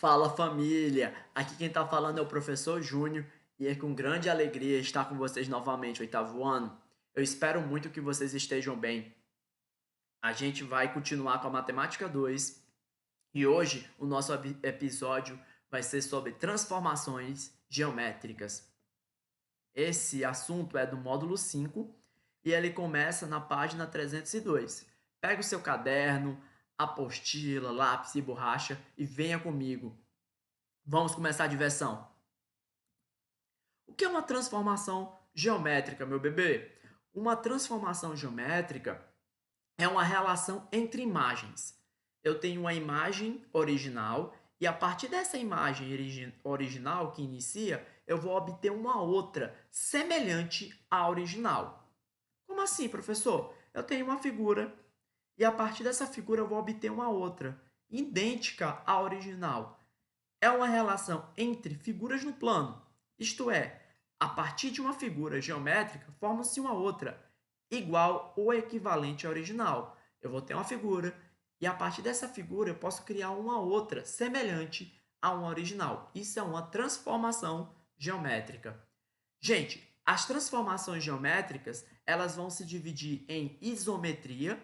Fala família, aqui quem tá falando é o professor Júnior e é com grande alegria estar com vocês novamente, oitavo ano. Eu espero muito que vocês estejam bem. A gente vai continuar com a Matemática 2 e hoje o nosso episódio vai ser sobre transformações geométricas. Esse assunto é do módulo 5 e ele começa na página 302. Pega o seu caderno, apostila, lápis e borracha e venha comigo. Vamos começar a diversão. O que é uma transformação geométrica, meu bebê? Uma transformação geométrica é uma relação entre imagens. Eu tenho uma imagem original e a partir dessa imagem original que inicia, eu vou obter uma outra semelhante à original. Como assim, professor? Eu tenho uma figura e a partir dessa figura eu vou obter uma outra idêntica à original. É uma relação entre figuras no plano, isto é, a partir de uma figura geométrica forma-se uma outra, igual ou equivalente à original. Eu vou ter uma figura e a partir dessa figura eu posso criar uma outra semelhante a uma original. Isso é uma transformação geométrica. Gente, as transformações geométricas elas vão se dividir em isometria,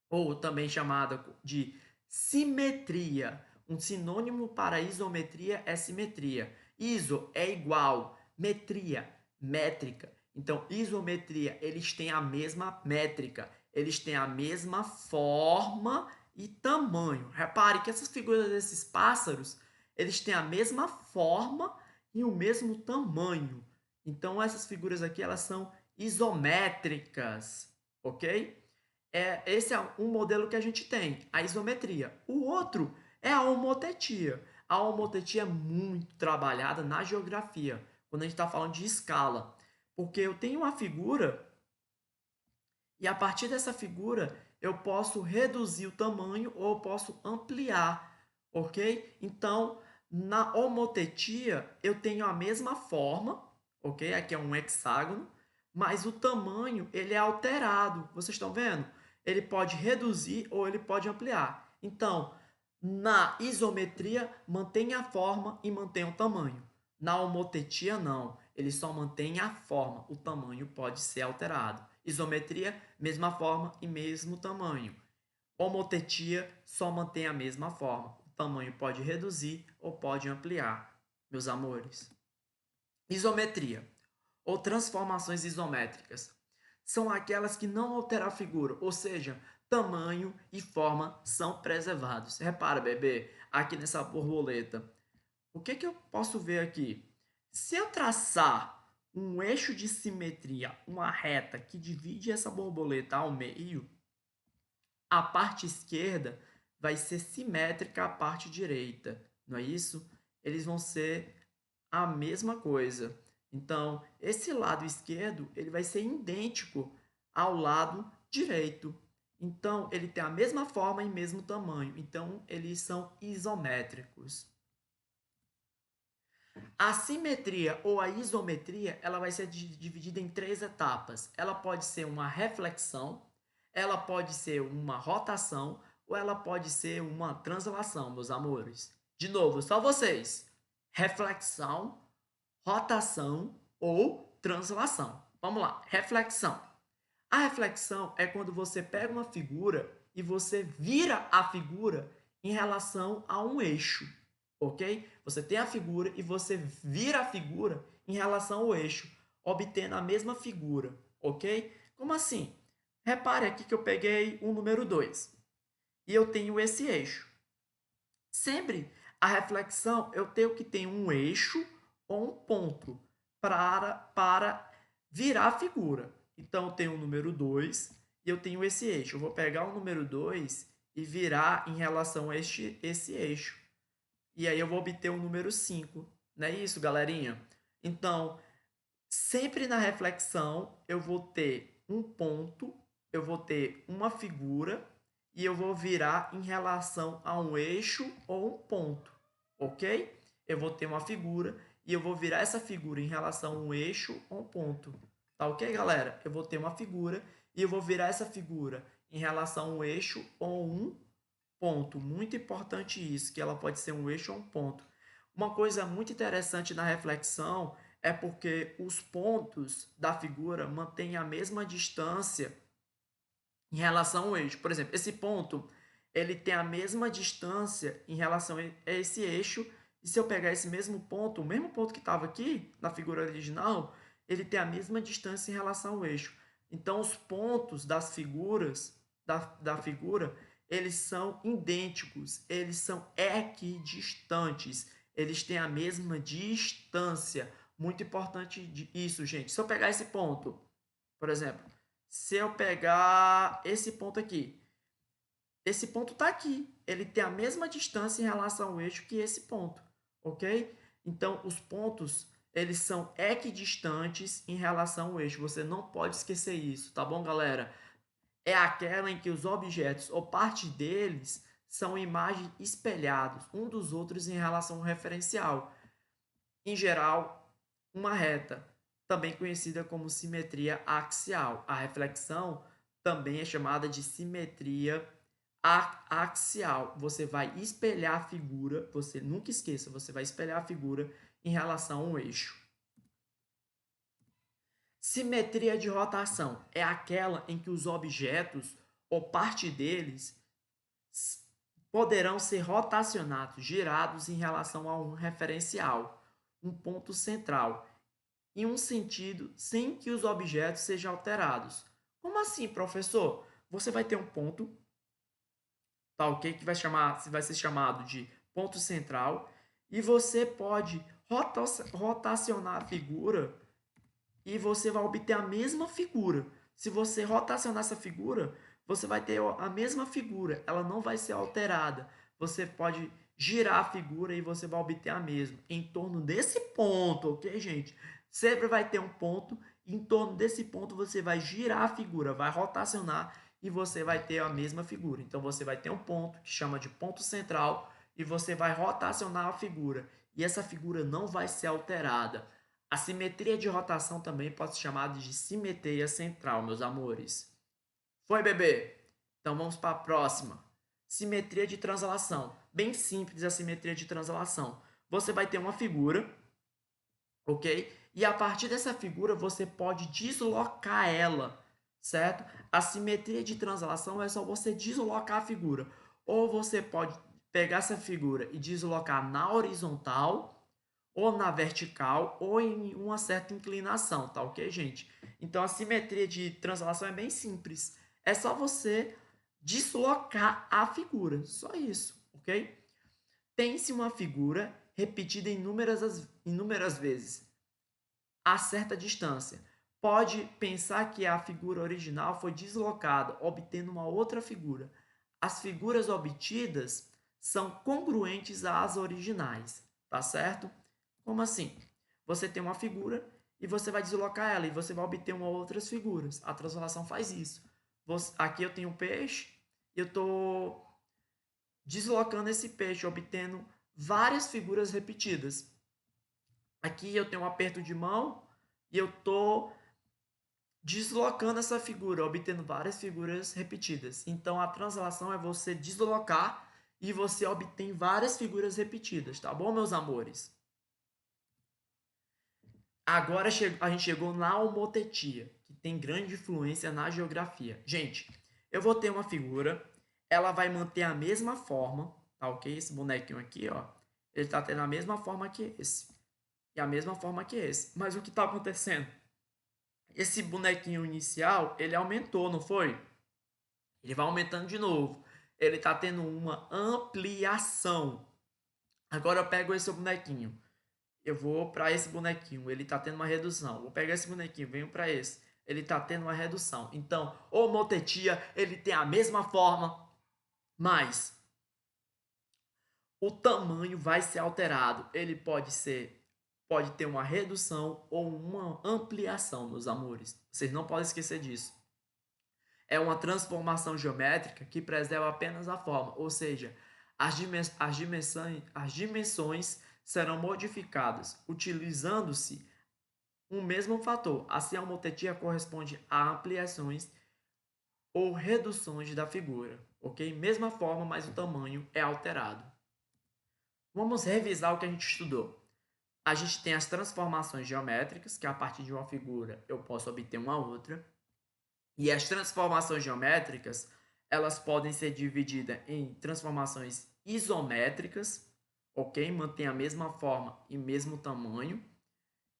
ou também chamada de simetria. Um sinônimo para isometria é simetria. Iso é igual, metria, métrica. Então, isometria, eles têm a mesma métrica, eles têm a mesma forma e tamanho. Repare que essas figuras desses pássaros, eles têm a mesma forma e o mesmo tamanho. Então, essas figuras aqui, elas são isométricas, ok? Esse é um modelo que a gente tem, a isometria. O outro é a homotetia. A homotetia é muito trabalhada na geografia, quando a gente está falando de escala. Porque eu tenho uma figura e a partir dessa figura eu posso reduzir o tamanho ou eu posso ampliar, ok? Então, na homotetia eu tenho a mesma forma, ok? Aqui é um hexágono, mas o tamanho ele é alterado. Vocês estão vendo? Ele pode reduzir ou ele pode ampliar. Então, na isometria mantém a forma e mantém o tamanho. Na homotetia não, ele só mantém a forma, o tamanho pode ser alterado. Isometria, mesma forma e mesmo tamanho. Homotetia só mantém a mesma forma. O tamanho pode reduzir ou pode ampliar, meus amores. Isometria ou transformações isométricas são aquelas que não alteram a figura, ou seja, tamanho e forma são preservados. Repara, bebê, aqui nessa borboleta. O que eu posso ver aqui? Se eu traçar um eixo de simetria, uma reta que divide essa borboleta ao meio, a parte esquerda vai ser simétrica à parte direita, não é isso? Eles vão ser a mesma coisa. Então, esse lado esquerdo ele vai ser idêntico ao lado direito. Então, ele tem a mesma forma e mesmo tamanho. Então, eles são isométricos. A simetria ou a isometria, ela vai ser dividida em três etapas. Ela pode ser uma reflexão, ela pode ser uma rotação ou ela pode ser uma translação, meus amores. De novo, só vocês. Reflexão, rotação ou translação. Vamos lá, reflexão. A reflexão é quando você pega uma figura e você vira a figura em relação a um eixo, ok? Você tem a figura e você vira a figura em relação ao eixo, obtendo a mesma figura, ok? Como assim? Repare aqui que eu peguei o número 2 e eu tenho esse eixo. Sempre a reflexão eu tenho que ter um eixo ou um ponto para virar a figura. Então eu tenho o número 2 e eu tenho esse eixo. Eu vou pegar o número 2 e virar em relação a esse eixo. E aí eu vou obter o número 5. Não é isso, galerinha? Então, sempre na reflexão eu vou ter um ponto, eu vou ter uma figura e eu vou virar em relação a um eixo ou um ponto, ok? Eu vou ter uma figura e eu vou virar essa figura em relação a um eixo ou um ponto. Tá ok, galera? Eu vou ter uma figura e eu vou virar essa figura em relação a um eixo ou um ponto. Muito importante isso, que ela pode ser um eixo ou um ponto. Uma coisa muito interessante na reflexão é porque os pontos da figura mantêm a mesma distância em relação ao eixo. Por exemplo, esse ponto, ele tem a mesma distância em relação a esse eixo, e se eu pegar esse mesmo ponto, o mesmo ponto que estava aqui na figura original, ele tem a mesma distância em relação ao eixo. Então, os pontos das figuras, da figura, eles são idênticos, eles são equidistantes, eles têm a mesma distância. Muito importante isso, gente. Se eu pegar esse ponto, por exemplo, se eu pegar esse ponto aqui, esse ponto está aqui, ele tem a mesma distância em relação ao eixo que esse ponto, ok? Então, os pontos, eles são equidistantes em relação ao eixo, você não pode esquecer isso, tá bom, galera? É aquela em que os objetos ou parte deles são imagens espelhados um dos outros em relação ao referencial. Em geral, uma reta, também conhecida como simetria axial. A reflexão também é chamada de simetria axial. Você vai espelhar a figura, você nunca esqueça, você vai espelhar a figura em relação a um eixo. Simetria de rotação é aquela em que os objetos ou parte deles poderão ser rotacionados, girados em relação a um referencial, um ponto central, em um sentido sem que os objetos sejam alterados. Como assim, professor? Você vai ter um ponto, tá ok? Que vai ser chamado de ponto central, e você pode rotacionar a figura e você vai obter a mesma figura. Se você rotacionar essa figura, você vai ter a mesma figura, ela não vai ser alterada. Você pode girar a figura e você vai obter a mesma. Em torno desse ponto, ok, gente? Sempre vai ter um ponto, e em torno desse ponto você vai girar a figura, vai rotacionar e você vai ter a mesma figura. Então você vai ter um ponto que chama de ponto central e você vai rotacionar a figura. E essa figura não vai ser alterada. A simetria de rotação também pode ser chamada de simetria central, meus amores. Foi, bebê? Então vamos para a próxima. Simetria de translação. Bem simples a simetria de translação. Você vai ter uma figura, ok? E a partir dessa figura você pode deslocar ela, certo? A simetria de translação é só você deslocar a figura. Ou você pode pegar essa figura e deslocar na horizontal, ou na vertical, ou em uma certa inclinação, tá ok, gente? Então a simetria de translação é bem simples. É só você deslocar a figura, só isso, ok? Tem-se uma figura repetida inúmeras vezes, a certa distância. Pode pensar que a figura original foi deslocada, obtendo uma outra figura. As figuras obtidas são congruentes às originais, tá certo? Como assim? Você tem uma figura e você vai deslocar ela e você vai obter uma outras figuras. A translação faz isso. Aqui eu tenho um peixe e eu estou deslocando esse peixe, obtendo várias figuras repetidas. Aqui eu tenho um aperto de mão e eu estou deslocando essa figura, obtendo várias figuras repetidas. Então a translação é você deslocar e você obtém várias figuras repetidas, tá bom, meus amores? Agora a gente chegou na homotetia, que tem grande influência na geografia. Gente, eu vou ter uma figura, ela vai manter a mesma forma, tá ok? Esse bonequinho aqui, ó, ele tá tendo a mesma forma que esse. E a mesma forma que esse. Mas o que tá acontecendo? Esse bonequinho inicial, ele aumentou, não foi? Ele vai aumentando de novo. Ele tá tendo uma ampliação. Agora eu pego esse bonequinho. Eu vou para esse bonequinho, ele está tendo uma redução. Vou pegar esse bonequinho, venho para esse, ele está tendo uma redução. Então, homotetia, ele tem a mesma forma, mas o tamanho vai ser alterado. Ele pode ter uma redução ou uma ampliação, meus amores. Vocês não podem esquecer disso. É uma transformação geométrica que preserva apenas a forma, ou seja, as dimensões serão modificadas utilizando-se um mesmo fator. Assim, a homotetia corresponde a ampliações ou reduções da figura, ok? Mesma forma, mas o tamanho é alterado. Vamos revisar o que a gente estudou. A gente tem as transformações geométricas, que a partir de uma figura eu posso obter uma outra. E as transformações geométricas, elas podem ser divididas em transformações isométricas, ok? Mantém a mesma forma e mesmo tamanho.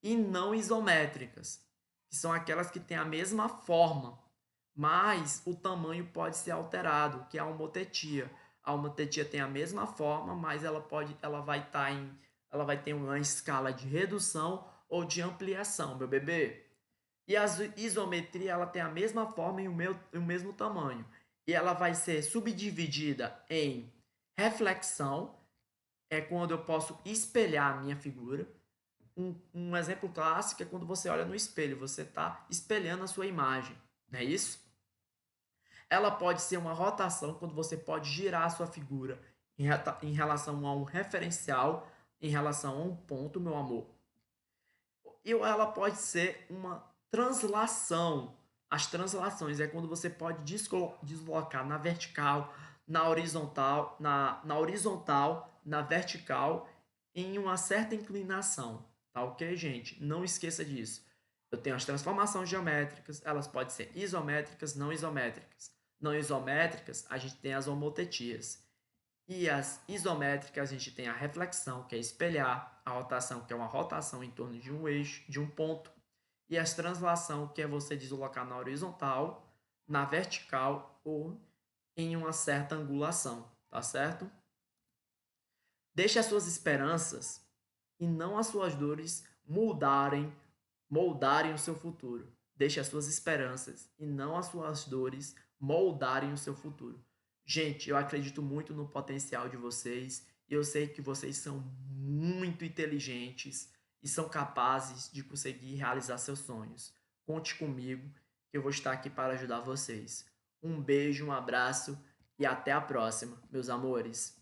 E não isométricas, que são aquelas que têm a mesma forma, mas o tamanho pode ser alterado, que é a homotetia. A homotetia tem a mesma forma, mas ela vai ter uma escala de redução ou de ampliação, meu bebê. E a isometria ela tem a mesma forma e o mesmo tamanho. E ela vai ser subdividida em reflexão, é quando eu posso espelhar a minha figura. Um exemplo clássico é quando você olha no espelho, você está espelhando a sua imagem, não é isso? Ela pode ser uma rotação, quando você pode girar a sua figura em relação a um referencial, em relação a um ponto, meu amor. E ela pode ser uma translação. As translações é quando você pode deslocar na vertical, na horizontal, na vertical, em uma certa inclinação. Tá ok, gente? Não esqueça disso. Eu tenho as transformações geométricas, elas podem ser isométricas, não isométricas. Não isométricas, a gente tem as homotetias. E as isométricas, a gente tem a reflexão, que é espelhar, a rotação, que é uma rotação em torno de um eixo, de um ponto, e as translação, que é você deslocar na horizontal, na vertical ou em uma certa angulação, tá certo? Deixe as suas esperanças e não as suas dores moldarem o seu futuro. Deixe as suas esperanças e não as suas dores moldarem o seu futuro. Gente, eu acredito muito no potencial de vocês e eu sei que vocês são muito inteligentes e são capazes de conseguir realizar seus sonhos. Conte comigo, que eu vou estar aqui para ajudar vocês. Um beijo, um abraço e até a próxima, meus amores.